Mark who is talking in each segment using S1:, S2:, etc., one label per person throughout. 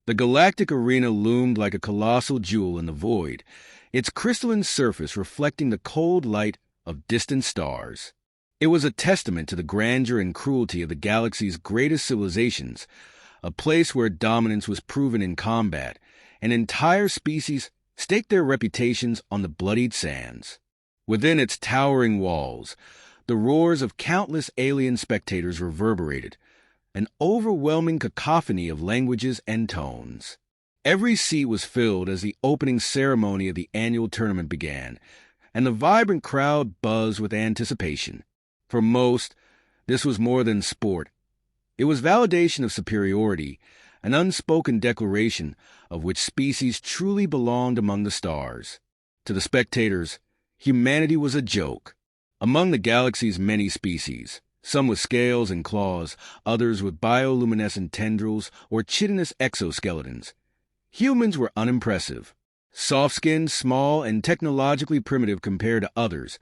S1: The Galactic arena loomed like a colossal jewel in the void, its crystalline surface reflecting the cold light of distant stars. It was a testament to the grandeur and cruelty of the galaxy's greatest civilizations, a place where dominance was proven in combat, and entire species staked their reputations on the bloodied sands. Within its towering walls, the roars of countless alien spectators reverberated, an overwhelming cacophony of languages and tones. Every seat was filled as the opening ceremony of the annual tournament began, and the vibrant crowd buzzed with anticipation. For most, this was more than sport. It was validation of superiority, an unspoken declaration of which species truly belonged among the stars. To the spectators, humanity was a joke. Among the galaxy's many species, some with scales and claws, others with bioluminescent tendrils or chitinous exoskeletons, humans were unimpressive. Soft-skinned, small, and technologically primitive compared to others,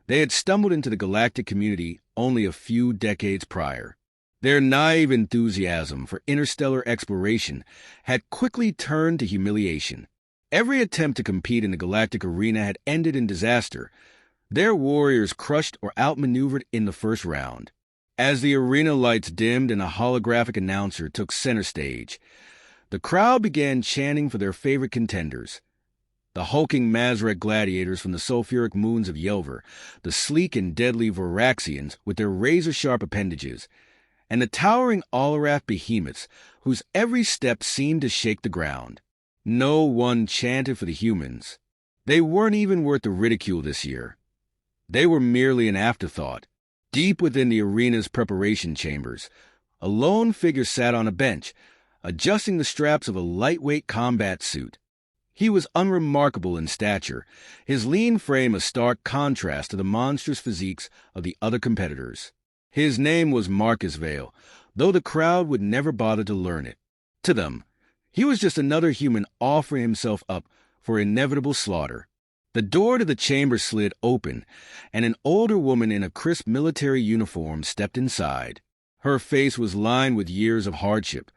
S1: they had stumbled into the galactic community only a few decades prior. Their naive enthusiasm for interstellar exploration had quickly turned to humiliation. Every attempt to compete in the galactic arena had ended in disaster, their warriors crushed or outmaneuvered in the first round. As the arena lights dimmed and a holographic announcer took center stage, the crowd began chanting for their favorite contenders. The hulking Mazrek gladiators from the sulfuric moons of Yelver, the sleek and deadly Varaxians with their razor-sharp appendages, and the towering Alarath behemoths whose every step seemed to shake the ground. No one chanted for the humans. They weren't even worth the ridicule this year. They were merely an afterthought. Deep within the arena's preparation chambers, a lone figure sat on a bench, adjusting the straps of a lightweight combat suit. He was unremarkable in stature, his lean frame a stark contrast to the monstrous physiques of the other competitors. His name was Marcus Vale, though the crowd would never bother to learn it. To them, he was just another human offering himself up for inevitable slaughter. The door to the chamber slid open, and an older woman in a crisp military uniform stepped inside. Her face was lined with years of hardship,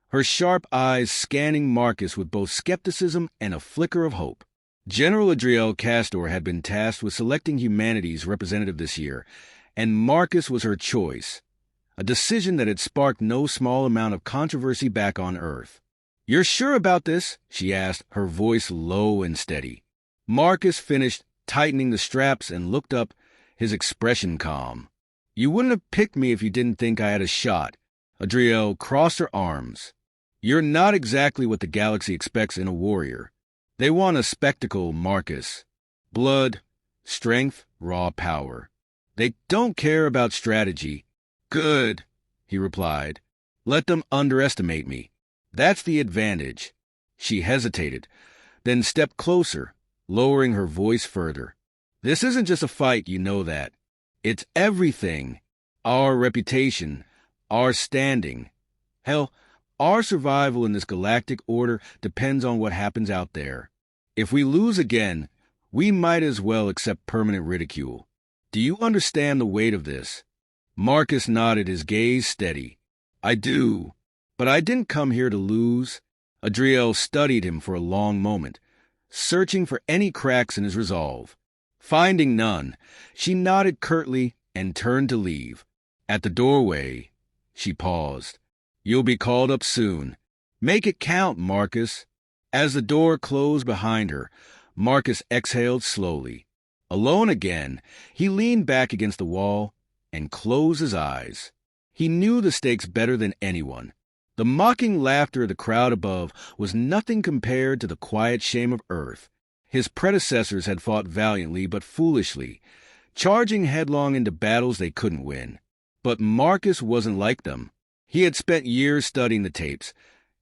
S1: her sharp eyes scanning Marcus with both skepticism and a flicker of hope. General Adriel Castor had been tasked with selecting humanity's representative this year, and Marcus was her choice, a decision that had sparked no small amount of controversy back on Earth. "You're sure about this?" she asked, her voice low and steady. Marcus finished tightening the straps and looked up, his expression calm. "You wouldn't have picked me if you didn't think I had a shot." Adriel crossed her arms. "You're not exactly what the galaxy expects in a warrior. They want a spectacle, Marcus. Blood, strength, raw power. They don't care about strategy." "Good," he replied. "Let them underestimate me. That's the advantage." She hesitated, then stepped closer, lowering her voice further. "This isn't just a fight, you know that. It's everything. Our reputation, our standing. Hell, our survival in this galactic order depends on what happens out there. If we lose again, we might as well accept permanent ridicule. Do you understand the weight of this?" Marcus nodded, his gaze steady. "I do, but I didn't come here to lose." Adriel studied him for a long moment, searching for any cracks in his resolve. Finding none, she nodded curtly and turned to leave. At the doorway, she paused. "You'll be called up soon. Make it count, Marcus." As the door closed behind her, Marcus exhaled slowly. Alone again, he leaned back against the wall and closed his eyes. He knew the stakes better than anyone. The mocking laughter of the crowd above was nothing compared to the quiet shame of Earth. His predecessors had fought valiantly but foolishly, charging headlong into battles they couldn't win. But Marcus wasn't like them. He had spent years studying the tapes,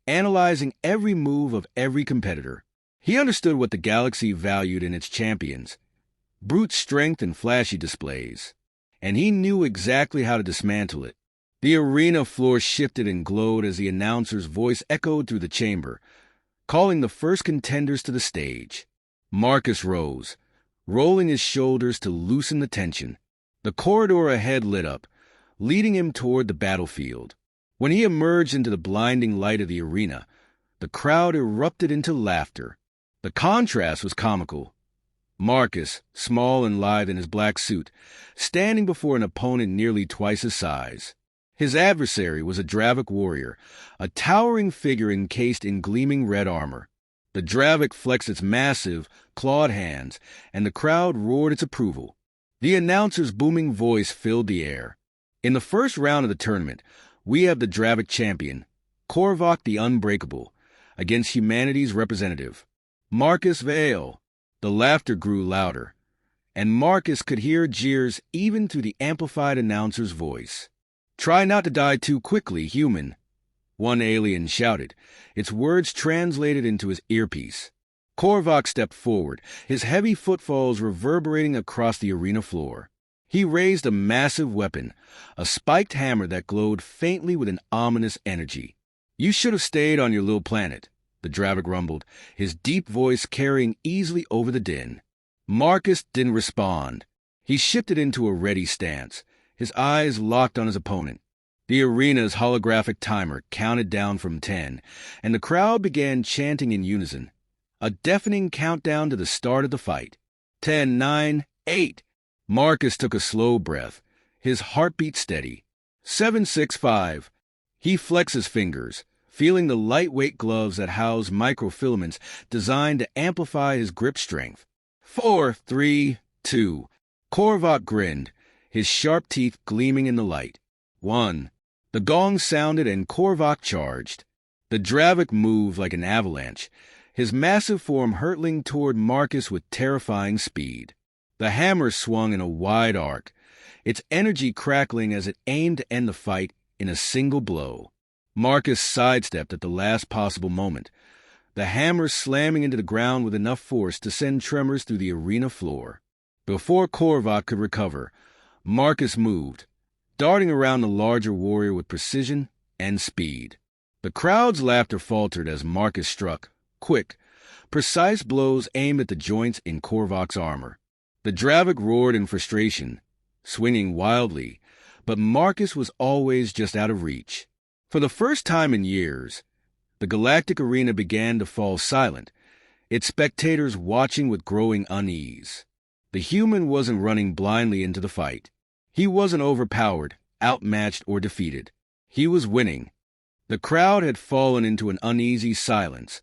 S1: analyzing every move of every competitor. He understood what the galaxy valued in its champions: brute strength and flashy displays. And he knew exactly how to dismantle it. The arena floor shifted and glowed as the announcer's voice echoed through the chamber, calling the first contenders to the stage. Marcus rose, rolling his shoulders to loosen the tension. The corridor ahead lit up, leading him toward the battlefield. When he emerged into the blinding light of the arena, The crowd erupted into laughter. The contrast was comical. Marcus, small and lithe in his black suit, standing before an opponent nearly twice his size. His adversary was a Dravic warrior, a towering figure encased in gleaming red armor. The Dravic flexed its massive, clawed hands, and the crowd roared its approval. The announcer's booming voice filled the air. In the first round of the tournament, we have the Dravic champion, Korvac the Unbreakable, against humanity's representative, Marcus Vale. The laughter grew louder, and Marcus could hear jeers even through the amplified announcer's voice. "Try not to die too quickly, human," one alien shouted, its words translated into his earpiece. Korvac stepped forward, his heavy footfalls reverberating across the arena floor. He raised a massive weapon, a spiked hammer that glowed faintly with an ominous energy. "You should have stayed on your little planet," the Dravic rumbled, his deep voice carrying easily over the din. Marcus didn't respond. He shifted into a ready stance, his eyes locked on his opponent. The arena's holographic timer counted down from 10, and the crowd began chanting in unison. A deafening countdown to the start of the fight. 10, 9, 8. Marcus took a slow breath, his heartbeat steady. 7, 6, 5. He flexed his fingers, feeling the lightweight gloves that housed microfilaments designed to amplify his grip strength. 4, 3, 2. Korvac grinned, his sharp teeth gleaming in the light. 1. The gong sounded and Korvac charged. The Dravic moved like an avalanche, his massive form hurtling toward Marcus with terrifying speed. The hammer swung in a wide arc, its energy crackling as it aimed to end the fight in a single blow. Marcus sidestepped at the last possible moment, the hammer slamming into the ground with enough force to send tremors through the arena floor. Before Korvac could recover, Marcus moved, darting around the larger warrior with precision and speed. The crowd's laughter faltered as Marcus struck, quick, precise blows aimed at the joints in Korvac's armor. The Dravic roared in frustration, swinging wildly, but Marcus was always just out of reach. For the first time in years, the Galactic arena began to fall silent, its spectators watching with growing unease. The human wasn't running blindly into the fight. He wasn't overpowered, outmatched, or defeated. He was winning. The crowd had fallen into an uneasy silence,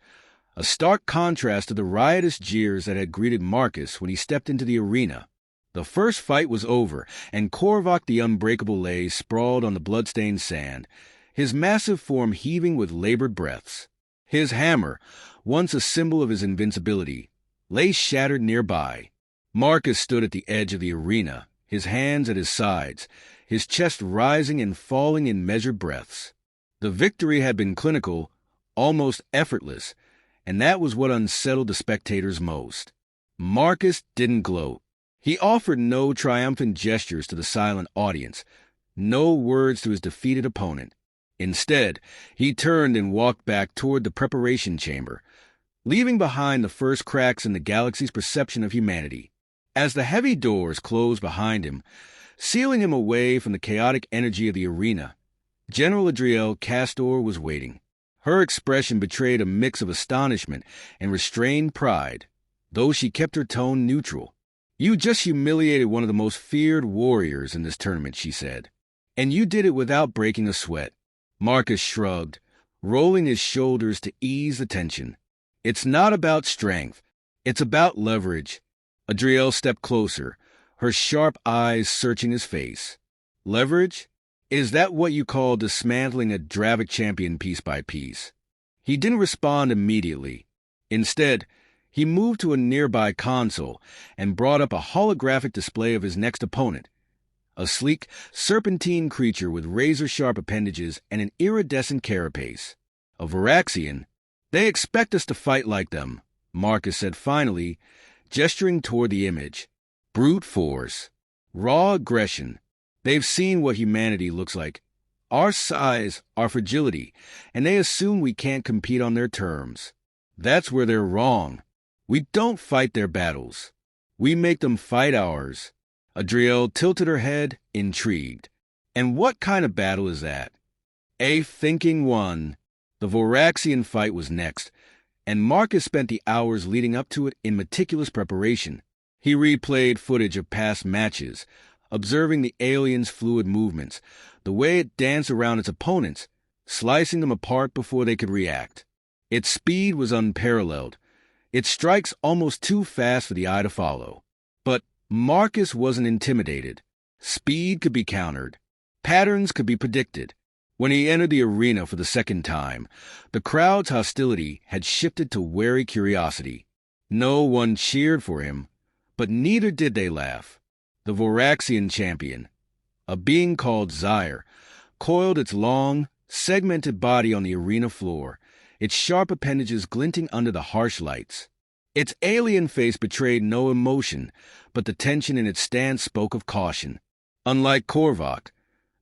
S1: a stark contrast to the riotous jeers that had greeted Marcus when he stepped into the arena. The first fight was over, and Korvac the Unbreakable lay sprawled on the bloodstained sand, his massive form heaving with labored breaths. His hammer, once a symbol of his invincibility, lay shattered nearby. Marcus stood at the edge of the arena, his hands at his sides, his chest rising and falling in measured breaths. The victory had been clinical, almost effortless, and that was what unsettled the spectators most. Marcus didn't gloat. He offered no triumphant gestures to the silent audience, no words to his defeated opponent. Instead, he turned and walked back toward the preparation chamber, leaving behind the first cracks in the galaxy's perception of humanity. As the heavy doors closed behind him, sealing him away from the chaotic energy of the arena, General Adriel Castor was waiting. Her expression betrayed a mix of astonishment and restrained pride, though she kept her tone neutral. "You just humiliated one of the most feared warriors in this tournament," she said. "And you did it without breaking a sweat." Marcus shrugged, rolling his shoulders to ease the tension. "It's not about strength. It's about leverage." Adriel stepped closer, her sharp eyes searching his face. "Leverage? Is that what you call dismantling a Dravic champion piece by piece?" He didn't respond immediately. Instead, he moved to a nearby console and brought up a holographic display of his next opponent, a sleek, serpentine creature with razor-sharp appendages and an iridescent carapace. "A Varaxian? They expect us to fight like them," Marcus said finally, gesturing toward the image. "Brute force. Raw aggression. They've seen what humanity looks like. Our size, our fragility, and they assume we can't compete on their terms. That's where they're wrong. We don't fight their battles. We make them fight ours." Adriel tilted her head, intrigued. "And what kind of battle is that?" "A thinking one." The Voraxian fight was next, and Marcus spent the hours leading up to it in meticulous preparation. He replayed footage of past matches, observing the alien's fluid movements, the way it danced around its opponents, slicing them apart before they could react. Its speed was unparalleled, its strikes almost too fast for the eye to follow. But Marcus wasn't intimidated. Speed could be countered. Patterns could be predicted. When he entered the arena for the second time, the crowd's hostility had shifted to wary curiosity. No one cheered for him, but neither did they laugh. The Voraxian champion, a being called Zyre, coiled its long, segmented body on the arena floor, its sharp appendages glinting under the harsh lights. Its alien face betrayed no emotion, but the tension in its stance spoke of caution. Unlike Korvac,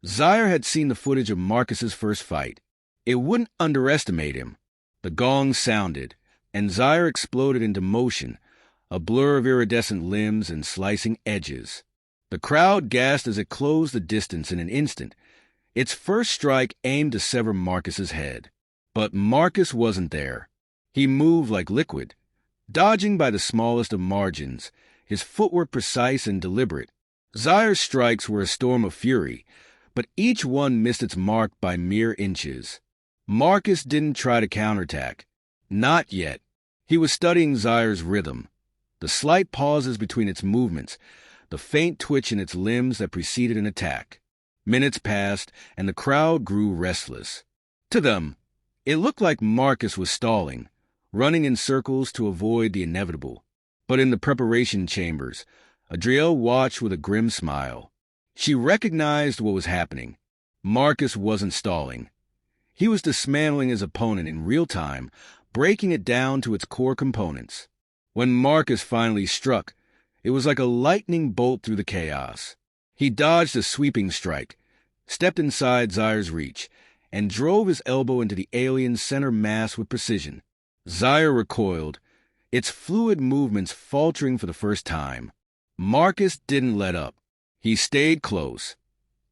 S1: Zyre had seen the footage of Marcus's first fight. It wouldn't underestimate him. The gong sounded, and Zyre exploded into motion, a blur of iridescent limbs and slicing edges. The crowd gasped as it closed the distance in an instant. Its first strike aimed to sever Marcus's head. But Marcus wasn't there. He moved like liquid, dodging by the smallest of margins, his footwork precise and deliberate. Zyre's strikes were a storm of fury, but each one missed its mark by mere inches. Marcus didn't try to counterattack. Not yet. He was studying Zyre's rhythm, the slight pauses between its movements, the faint twitch in its limbs that preceded an attack. Minutes passed, and the crowd grew restless. To them, it looked like Marcus was stalling, running in circles to avoid the inevitable. But in the preparation chambers, Adrielle watched with a grim smile. She recognized what was happening. Marcus wasn't stalling. He was dismantling his opponent in real time, breaking it down to its core components. When Marcus finally struck, it was like a lightning bolt through the chaos. He dodged a sweeping strike, stepped inside Zyre's reach, and drove his elbow into the alien's center mass with precision. Zyre recoiled, its fluid movements faltering for the first time. Marcus didn't let up. He stayed close,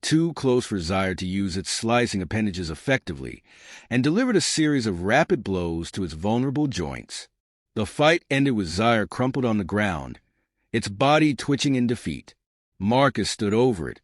S1: too close for Zyre to use its slicing appendages effectively, and delivered a series of rapid blows to its vulnerable joints. The fight ended with Zyre crumpled on the ground, its body twitching in defeat. Marcus stood over it,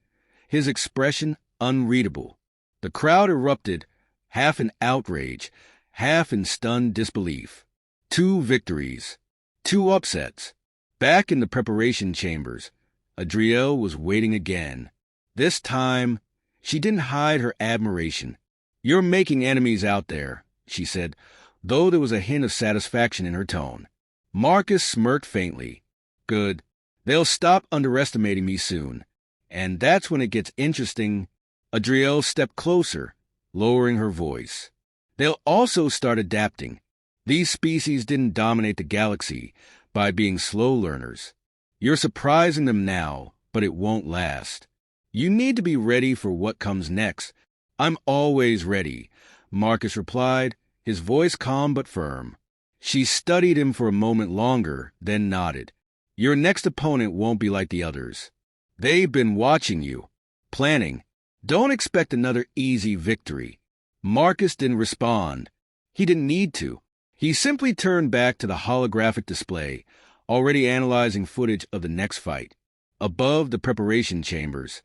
S1: his expression unreadable. The crowd erupted, half in outrage, half in stunned disbelief. 2 victories, 2 upsets. Back in the preparation chambers, Adrielle was waiting again. This time, she didn't hide her admiration. "You're making enemies out there," she said, though there was a hint of satisfaction in her tone. Marcus smirked faintly. "Good. They'll stop underestimating me soon. And that's when it gets interesting." Adrielle stepped closer, lowering her voice. "They'll also start adapting. These species didn't dominate the galaxy by being slow learners. You're surprising them now, but it won't last. You need to be ready for what comes next." "I'm always ready," Marcus replied, his voice calm but firm. She studied him for a moment longer, then nodded. "Your next opponent won't be like the others. They've been watching you, planning. Don't expect another easy victory." Marcus didn't respond. He didn't need to. He simply turned back to the holographic display, already analyzing footage of the next fight. Above the preparation chambers,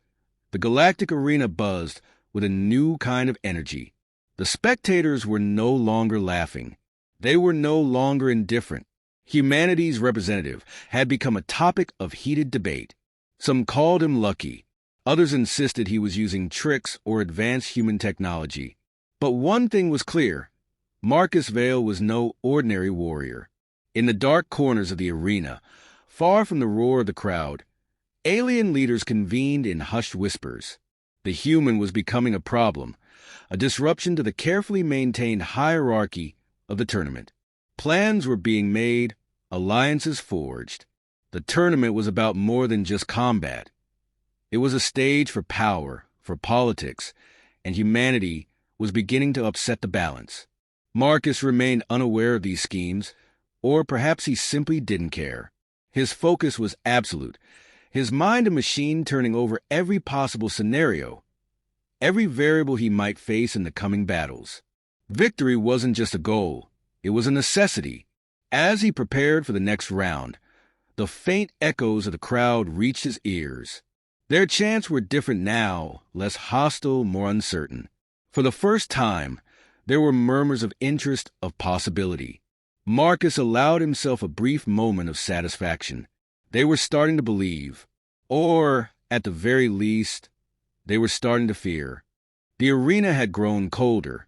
S1: the Galactic arena buzzed with a new kind of energy. The spectators were no longer laughing. They were no longer indifferent. Humanity's representative had become a topic of heated debate. Some called him lucky. Others insisted he was using tricks or advanced human technology. But one thing was clear. Marcus Vale was no ordinary warrior. In the dark corners of the arena, far from the roar of the crowd, alien leaders convened in hushed whispers. The human was becoming a problem, a disruption to the carefully maintained hierarchy of the tournament. Plans were being made, alliances forged. The tournament was about more than just combat. It was a stage for power, for politics, and humanity was beginning to upset the balance. Marcus remained unaware of these schemes, or perhaps he simply didn't care. His focus was absolute, his mind a machine turning over every possible scenario, every variable he might face in the coming battles. Victory wasn't just a goal, it was a necessity. As he prepared for the next round, the faint echoes of the crowd reached his ears. Their chants were different now, less hostile, more uncertain. For the first time, there were murmurs of interest, of possibility. Marcus allowed himself a brief moment of satisfaction. They were starting to believe, or, at the very least, they were starting to fear. The arena had grown colder,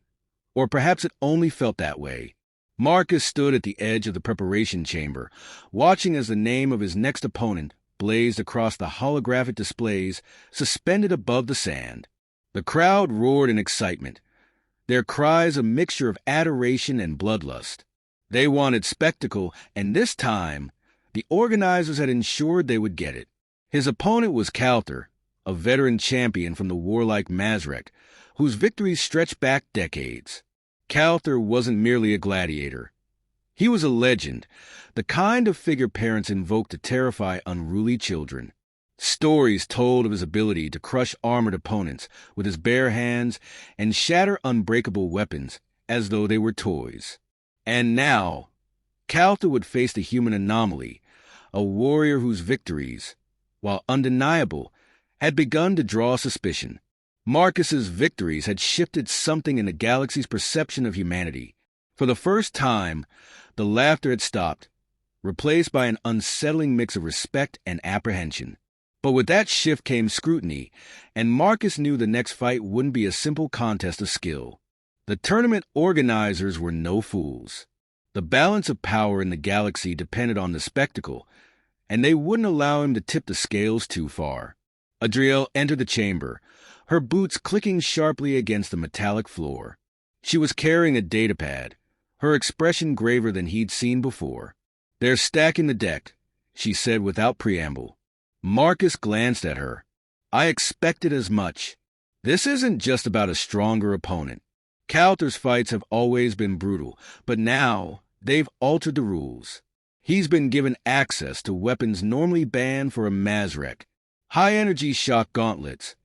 S1: or perhaps it only felt that way. Marcus stood at the edge of the preparation chamber, watching as the name of his next opponent blazed across the holographic displays suspended above the sand. The crowd roared in excitement, their cries a mixture of adoration and bloodlust. They wanted spectacle, and this time, the organizers had ensured they would get it. His opponent was Calther, a veteran champion from the warlike Mazrek, whose victories stretched back decades. Calther wasn't merely a gladiator. He was a legend, the kind of figure parents invoke to terrify unruly children. Stories told of his ability to crush armored opponents with his bare hands and shatter unbreakable weapons as though they were toys. And now, Calther would face the human anomaly, a warrior whose victories, while undeniable, had begun to draw suspicion. Marcus's victories had shifted something in the galaxy's perception of humanity. For the first time, the laughter had stopped, replaced by an unsettling mix of respect and apprehension. But with that shift came scrutiny, and Marcus knew the next fight wouldn't be a simple contest of skill. The tournament organizers were no fools. The balance of power in the galaxy depended on the spectacle, and they wouldn't allow him to tip the scales too far. Adriel entered the chamber, her boots clicking sharply against the metallic floor. She was carrying a datapad, her expression graver than he'd seen before. "They're stacking the deck," she said without preamble. Marcus glanced at her. "I expected as much. This isn't just about a stronger opponent. Calther's fights have always been brutal, but now they've altered the rules. He's been given access to weapons normally banned for a Mazrek, high-energy shock gauntlets,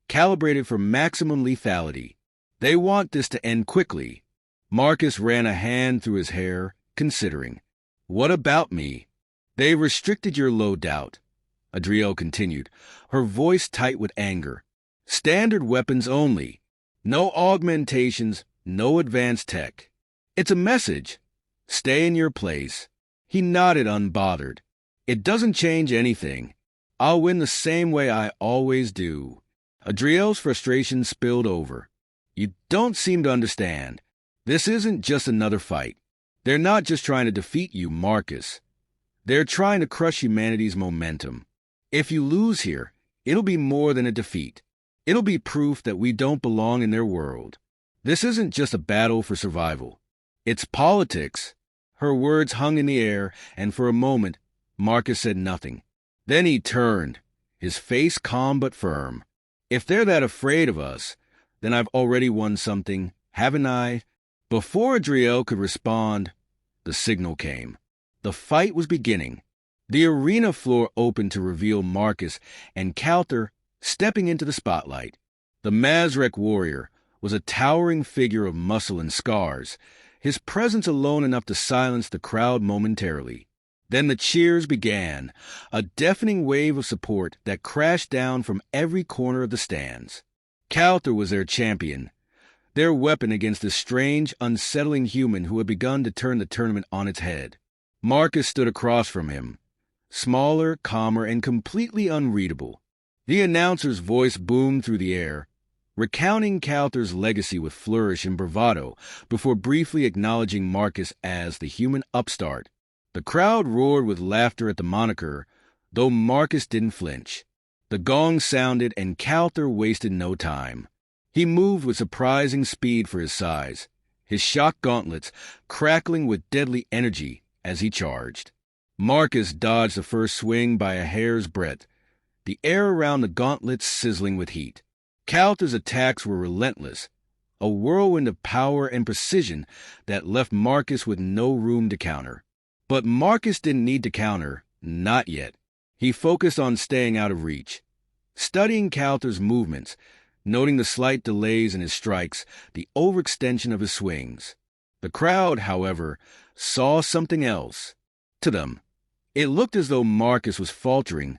S1: calibrated for maximum lethality. They want this to end quickly." Marcus ran a hand through his hair, considering. "What about me? They restricted your loadout," Adriel continued, her voice tight with anger. "Standard weapons only. No augmentations, no advanced tech. It's a message. Stay in your place." He nodded unbothered. "It doesn't change anything. I'll win the same way I always do." Adriel's frustration spilled over. "You don't seem to understand. This isn't just another fight. They're not just trying to defeat you, Marcus. They're trying to crush humanity's momentum. If you lose here, it'll be more than a defeat. It'll be proof that we don't belong in their world. This isn't just a battle for survival. It's politics." Her words hung in the air, and for a moment, Marcus said nothing. Then he turned, his face calm but firm. "If they're that afraid of us, then I've already won something, haven't I?" Before Adriel could respond, the signal came. The fight was beginning. The arena floor opened to reveal Marcus and Calther stepping into the spotlight. The Mazrek warrior was a towering figure of muscle and scars, his presence alone enough to silence the crowd momentarily. Then the cheers began, a deafening wave of support that crashed down from every corner of the stands. Calther was their champion, their weapon against this strange, unsettling human who had begun to turn the tournament on its head. Marcus stood across from him, smaller, calmer, and completely unreadable. The announcer's voice boomed through the air, recounting Calther's legacy with flourish and bravado before briefly acknowledging Marcus as the human upstart. The crowd roared with laughter at the moniker, though Marcus didn't flinch. The gong sounded, and Calther wasted no time. He moved with surprising speed for his size, his shock gauntlets crackling with deadly energy as he charged. Marcus dodged the first swing by a hair's breadth, the air around the gauntlets sizzling with heat. Calther's attacks were relentless, a whirlwind of power and precision that left Marcus with no room to counter. But Marcus didn't need to counter, not yet. He focused on staying out of reach. Studying Calther's movements, noting the slight delays in his strikes, the overextension of his swings. The crowd, however, saw something else. To them, it looked as though Marcus was faltering,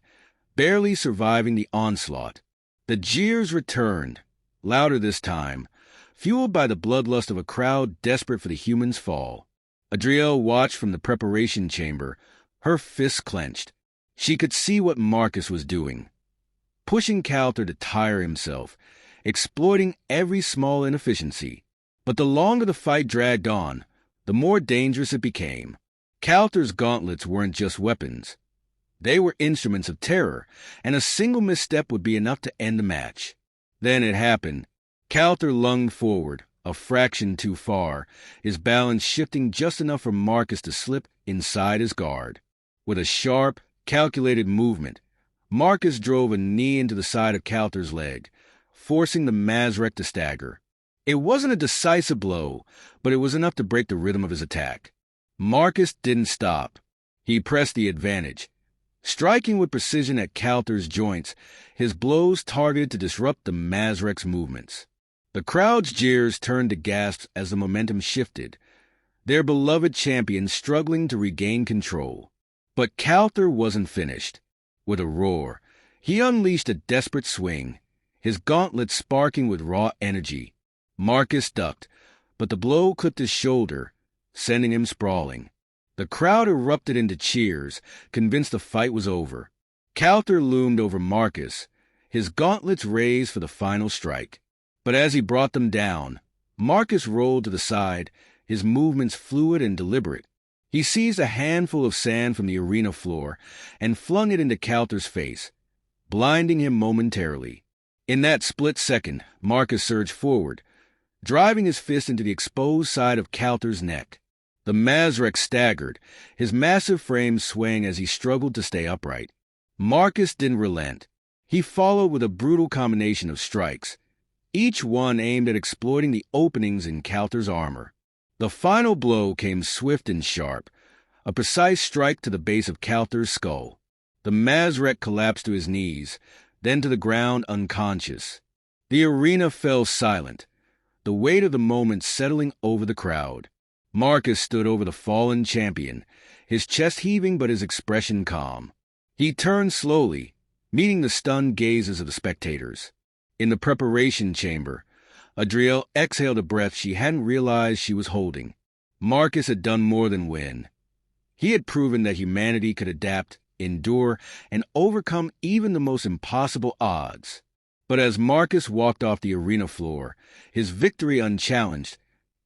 S1: barely surviving the onslaught. The jeers returned, louder this time, fueled by the bloodlust of a crowd desperate for the human's fall. Adrielle watched from the preparation chamber, her fists clenched. She could see what Marcus was doing, pushing Calter to tire himself, exploiting every small inefficiency. But the longer the fight dragged on, the more dangerous it became. Calter's gauntlets weren't just weapons. They were instruments of terror, and a single misstep would be enough to end the match. Then it happened. Calter lunged forward, a fraction too far, his balance shifting just enough for Marcus to slip inside his guard. With a sharp, calculated movement, Marcus drove a knee into the side of Calter's leg, forcing the Mazrek to stagger. It wasn't a decisive blow, but it was enough to break the rhythm of his attack. Marcus didn't stop. He pressed the advantage. Striking with precision at Calter's joints, his blows targeted to disrupt the Mazrek's movements. The crowd's jeers turned to gasps as the momentum shifted, their beloved champion struggling to regain control. But Calter wasn't finished. With a roar, he unleashed a desperate swing, his gauntlets sparking with raw energy. Marcus ducked, but the blow clipped his shoulder, sending him sprawling. The crowd erupted into cheers, convinced the fight was over. Calter loomed over Marcus, his gauntlets raised for the final strike. But as he brought them down, Marcus rolled to the side, his movements fluid and deliberate. He seized a handful of sand from the arena floor and flung it into Calter's face, blinding him momentarily. In that split second, Marcus surged forward, driving his fist into the exposed side of Calter's neck. The Mazrek staggered, his massive frame swaying as he struggled to stay upright. Marcus didn't relent. He followed with a brutal combination of strikes, each one aimed at exploiting the openings in Calter's armor. The final blow came swift and sharp, a precise strike to the base of Calter's skull. The Mazrek collapsed to his knees, then to the ground unconscious. The arena fell silent, the weight of the moment settling over the crowd. Marcus stood over the fallen champion, his chest heaving but his expression calm. He turned slowly, meeting the stunned gazes of the spectators. In the preparation chamber, Adrielle exhaled a breath she hadn't realized she was holding. Marcus had done more than win. He had proven that humanity could adapt, endure, and overcome even the most impossible odds. But as Marcus walked off the arena floor, his victory unchallenged,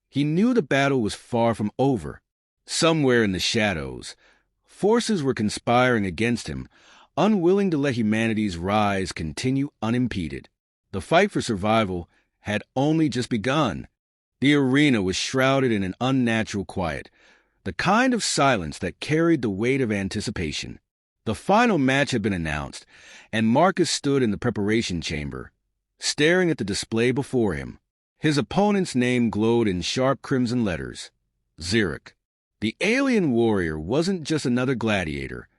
S1: he knew the battle was far from over. Somewhere in the shadows, forces were conspiring against him, unwilling to let humanity's rise continue unimpeded. The fight for survival had only just begun. The arena was shrouded in an unnatural quiet, the kind of silence that carried the weight of anticipation. The final match had been announced, and Marcus stood in the preparation chamber, staring at the display before him. His opponent's name glowed in sharp crimson letters. Xeric. The alien warrior wasn't just another gladiator.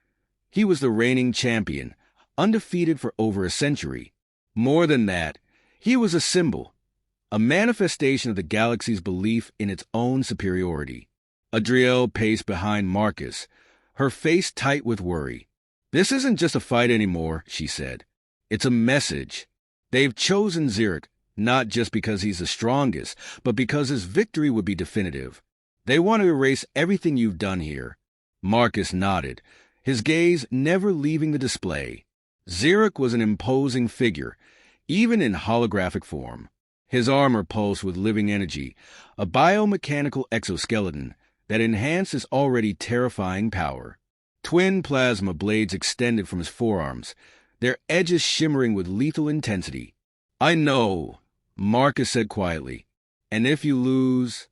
S1: He was the reigning champion, undefeated for over a century. More than that, he was a symbol, a manifestation of the galaxy's belief in its own superiority. Adrielle paced behind Marcus, her face tight with worry. "This isn't just a fight anymore," she said. "It's a message. They've chosen Xeric, not just because he's the strongest, but because his victory would be definitive. They want to erase everything you've done here." Marcus nodded, his gaze never leaving the display. Xeric was an imposing figure, even in holographic form. His armor pulsed with living energy, a biomechanical exoskeleton that enhanced his already terrifying power. Twin plasma blades extended from his forearms, their edges shimmering with lethal intensity. "I know," Marcus said quietly. "And if you lose,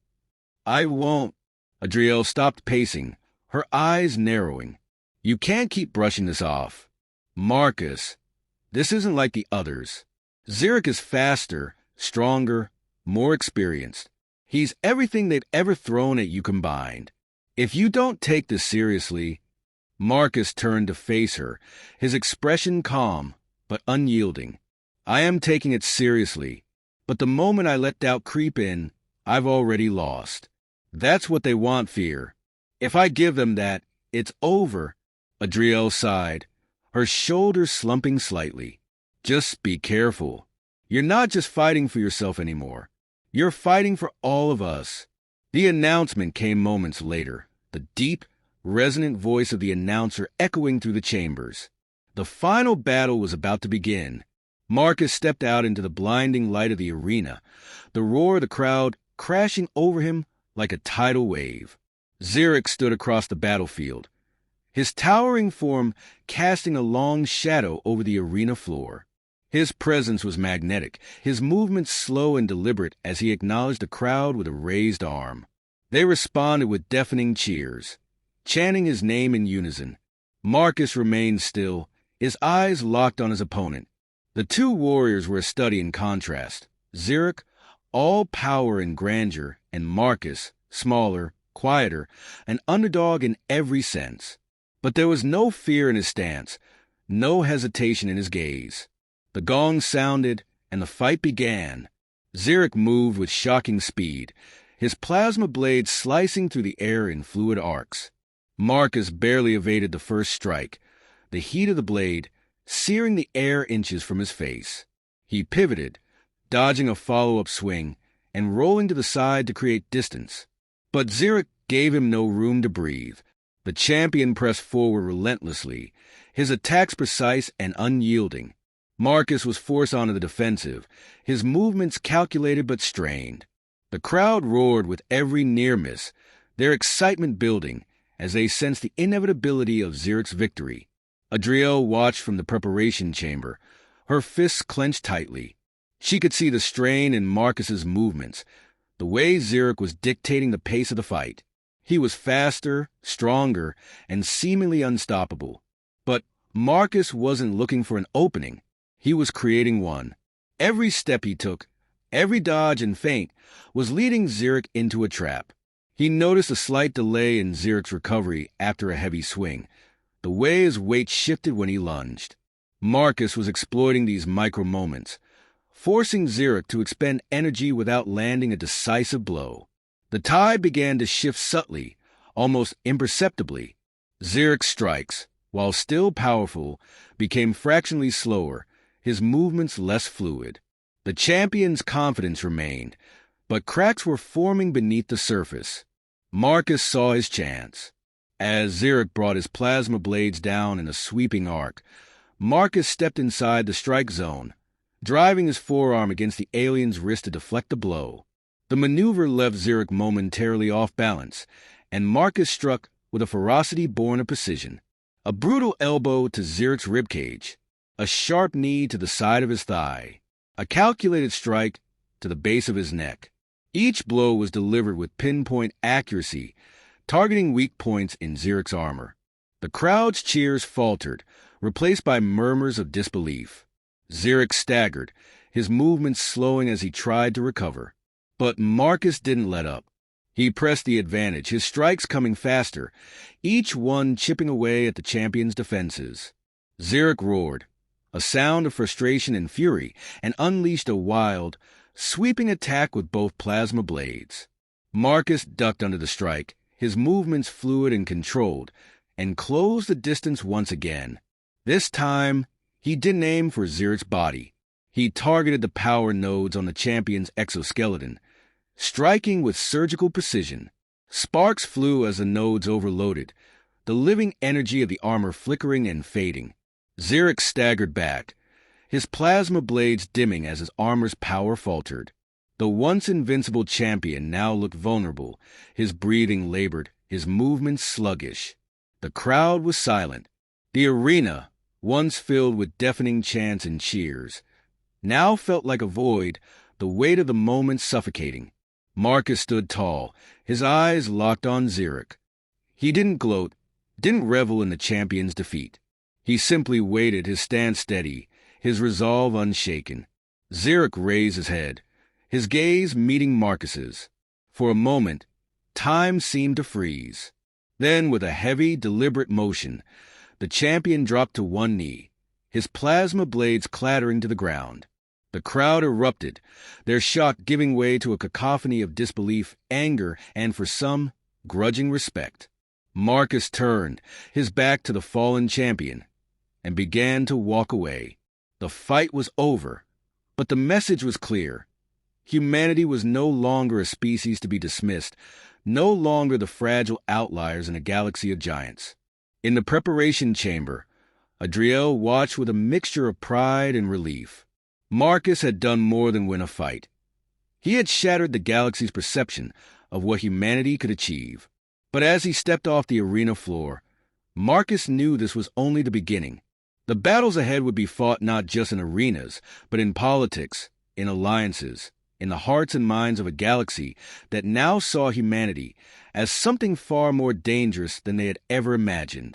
S1: I won't." Adrielle stopped pacing, her eyes narrowing. "You can't keep brushing this off. Marcus, this isn't like the others. Xeric is faster, stronger, more experienced. He's everything they've ever thrown at you combined. If you don't take this seriously—" Marcus turned to face her, his expression calm but unyielding. I am taking it seriously, but the moment I let doubt creep in, I've already lost. That's what they want, fear. If I give them that, it's over. Adrielle sighed, her shoulders slumping slightly. Just be careful. You're not just fighting for yourself anymore. You're fighting for all of us. The announcement came moments later, the deep, resonant voice of the announcer echoing through the chambers. The final battle was about to begin. Marcus stepped out into the blinding light of the arena, the roar of the crowd crashing over him like a tidal wave. Xeric stood across the battlefield, his towering form casting a long shadow over the arena floor. His presence was magnetic, his movements slow and deliberate as he acknowledged the crowd with a raised arm. They responded with deafening cheers, chanting his name in unison. Marcus remained still, his eyes locked on his opponent. The two warriors were a study in contrast. Xeric, all power and grandeur, and Marcus, smaller, quieter, an underdog in every sense. But there was no fear in his stance, no hesitation in his gaze. The gong sounded, and the fight began. Xeric moved with shocking speed, his plasma blade slicing through the air in fluid arcs. Marcus barely evaded the first strike, the heat of the blade searing the air inches from his face. He pivoted, dodging a follow-up swing and rolling to the side to create distance. But Xeric gave him no room to breathe. The champion pressed forward relentlessly, his attacks precise and unyielding. Marcus was forced onto the defensive, his movements calculated but strained. The crowd roared with every near miss, their excitement building as they sensed the inevitability of Xeric's victory. Adrielle watched from the preparation chamber, her fists clenched tightly. She could see the strain in Marcus's movements, the way Xeric was dictating the pace of the fight. He was faster, stronger, and seemingly unstoppable. But Marcus wasn't looking for an opening. He was creating one. Every step he took, every dodge and feint, was leading Xeric into a trap. He noticed a slight delay in Xeric's recovery after a heavy swing, the way his weight shifted when he lunged. Marcus was exploiting these micro-moments, forcing Xeric to expend energy without landing a decisive blow. The tide began to shift subtly, almost imperceptibly. Xeric's strikes, while still powerful, became fractionally slower, his movements less fluid. The champion's confidence remained, but cracks were forming beneath the surface. Marcus saw his chance. As Xeric brought his plasma blades down in a sweeping arc, Marcus stepped inside the strike zone, driving his forearm against the alien's wrist to deflect the blow. The maneuver left Xeric momentarily off balance, and Marcus struck with a ferocity born of precision. A brutal elbow to Xeric's ribcage, a sharp knee to the side of his thigh, a calculated strike to the base of his neck. Each blow was delivered with pinpoint accuracy, targeting weak points in Xeric's armor. The crowd's cheers faltered, replaced by murmurs of disbelief. Xeric staggered, his movements slowing as he tried to recover. But Marcus didn't let up. He pressed the advantage, his strikes coming faster, each one chipping away at the champion's defenses. Xeric roared, a sound of frustration and fury, and unleashed a wild, sweeping attack with both plasma blades. Marcus ducked under the strike, his movements fluid and controlled, and closed the distance once again. This time, he didn't aim for Xeric's body. He targeted the power nodes on the champion's exoskeleton, striking with surgical precision. Sparks flew as the nodes overloaded, the living energy of the armor flickering and fading. Xeric staggered back, his plasma blades dimming as his armor's power faltered. The once invincible champion now looked vulnerable, his breathing labored, his movements sluggish. The crowd was silent. The arena, once filled with deafening chants and cheers, now felt like a void, the weight of the moment suffocating. Marcus stood tall, his eyes locked on Xeric. He didn't gloat, didn't revel in the champion's defeat. He simply waited, his stance steady, his resolve unshaken. Xeric raised his head, his gaze meeting Marcus's. For a moment, time seemed to freeze. Then, with a heavy, deliberate motion, the champion dropped to one knee, his plasma blades clattering to the ground. The crowd erupted, their shock giving way to a cacophony of disbelief, anger, and for some, grudging respect. Marcus turned, his back to the fallen champion, and began to walk away. The fight was over, but the message was clear. Humanity was no longer a species to be dismissed, no longer the fragile outliers in a galaxy of giants. In the preparation chamber, Adriel watched with a mixture of pride and relief. Marcus had done more than win a fight. He had shattered the galaxy's perception of what humanity could achieve. But as he stepped off the arena floor, Marcus knew this was only the beginning. The battles ahead would be fought not just in arenas, but in politics, in alliances, in the hearts and minds of a galaxy that now saw humanity as something far more dangerous than they had ever imagined.